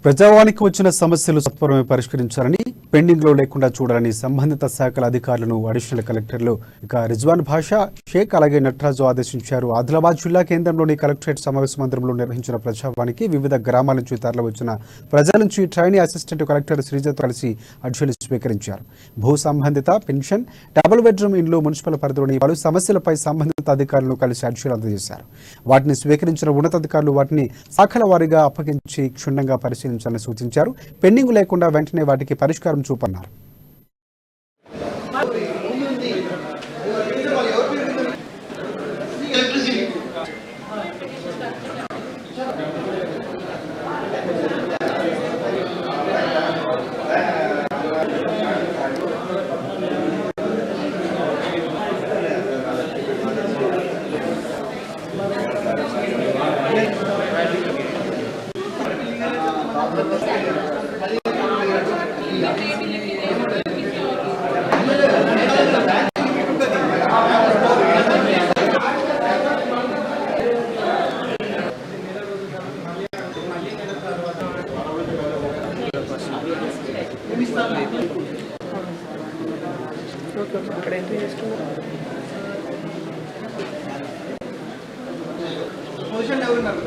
ప్రజావానికి వచ్చిన సమస్యలు సత్వరమే పరిష్కరించాలని, పెండింగ్ లో లేకుండా చూడాలని సంబంధిత శాఖల అధికారులను అడిషనల్ కలెక్టర్లు రిజ్వాన్ భాషా షేక్ అలాగే నటరాజు ఆదేశించారు. ఆదిలాబాద్ జిల్లా కేంద్రంలోని కలెక్టరేట్ సమావేశ మందిరంలో నిర్వహించిన ప్రజావానికి వివిధ గ్రామాల నుంచి తరలివచ్చిన ప్రజల నుంచి ట్రైనీ అసిస్టెంట్ కలెక్టర్ శ్రీజతో కలిసి అర్జీలు స్వీకరించారు. భూ సంబంధిత పెన్షన్, డబుల్ బెడ్రూమ్ ఇండ్లు, మున్సిపల్ పరిధిలోని పలు సమస్యలపై సంబంధిత అధికారులను కలిసి అర్జీలు అందజేశారు. వాటిని స్వీకరించిన ఉన్నతాధికారులు వాటిని శాఖల వారీగా అప్పగించి క్షుణ్ణంగా పరిశీలించాలని సూచించారు. పెండింగ్ లేకుండా వెంటనే వాటికి పరిష్కారం చూపన్నారు. అక్కడ ఎంట్రీ చేసుకున్నారు. పొజిషన్ ఎవరున్నారు?